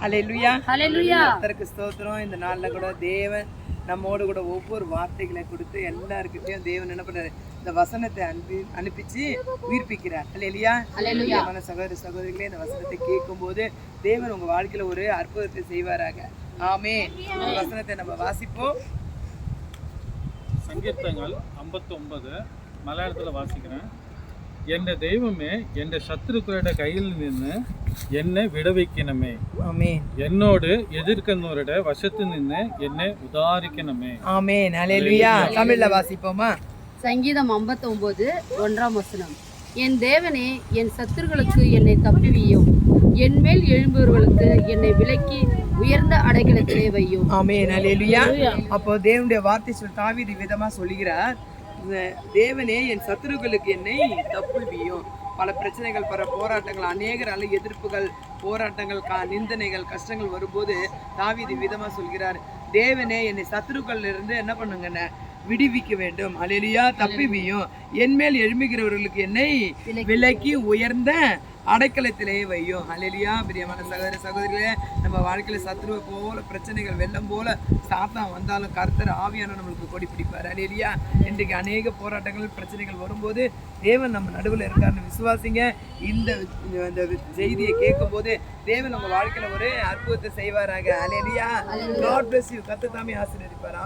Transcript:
அல்லேலூயா. ஹல்லேலூயா. கர்த்தருக்கு ஸ்தோத்திரம். இந்த நாள்ல கூட தேவன் நம்மோடு கூட ஒவ்வொரு வார்த்தைகளை கொடுத்து எல்லாருக்கிட்டையும் தேவன் என்ன பண்றாரு, இந்த வசனத்தை அனுப்பிச்சு உயிர்ப்பிக்கிறார். அல்லேலூயா. ஹல்லேலூயா. சகோதர சகோதரிகளே, இந்த வசனத்தை கேட்கும் போது தேவன் உங்க வாழ்க்கையில ஒரு அற்புதத்தை செய்வாராக. ஆமென். இந்த வசனத்தை நம்ம வாசிப்போம். சங்கீர்த்தங்கள் 59 மலையாளத்தில் வாசிக்கிறேன். என் தெய்வமே, என் சத்துருக்களோட கையில் നിന്ന് എന്നെ വിടുവിക്കണമേ. ஆமென். എന്നോട് എതിർക്കുന്നവരുടെ വശത്തു നിന്ന് എന്നെ ഉദ്ധാരിക്കണമേ. ஆமென். அல்லேலூயா. தமிழ்ல வாசிப்போமா? சங்கீதம் 59 1ஆம் வசனம். என் தேவனே, என் சத்துருக்களுக்கு என்னை தப்புவியும், என் மேல் எழும்புவர்களுக்கு என்னை விலக்கி உயர்ந்த அடைக்கலத்திலே வையும். ஆமென். அல்லேலூயா. அப்போ தேவனுடைய வார்த்தை தாவீது விதமா சொல்லுகிறார், தேவனே என் சத்துருக்களுக்கு என்னை தப்புவியும். பல பிரச்சனைகள், பல போராட்டங்கள், அநேகரால எதிர்ப்புகள், போராட்டங்கள், நிந்தனைகள், கஷ்டங்கள் வரும்போது தாவீது விதமா சொல்கிறார், தேவனே என்னை சத்துருக்கள் இருந்து என்ன பண்ணுங்க, விடுவிக்க வேண்டும். அல்லேலூயா. தப்புவியும், என் மேல் எழும்புகிறவர்களுக்கு என்னை விலக்கி உயர்ந்த அடைக்கலத்திலே வையும். அல்லேலூயா. பிரியமான சகோதர சகோதரிகளே, நம்ம வாழ்க்கையில சத்துருவை போல பிரச்சனைகள் வெள்ளம் போல சாத்தான் வந்தாலும் கர்த்தர் ஆவியான நம்மளுக்கு கொடி பிடிப்பார். அல்லேலூயா. இன்றைக்கு அநேக போராட்டங்கள், பிரச்சனைகள் வரும்போது தேவன் நம்ம நடுவில் இருக்காருன்னு விசுவாசிங்க. இந்த செய்தியை கேட்கும் போது தேவன் நம்ம வாழ்க்கையில ஒரு அற்புதத்தை செய்வாராக. அல்லேலூயா. God bless you. கர்த்தர் தாமே ஆசீர்வதிப்பார்.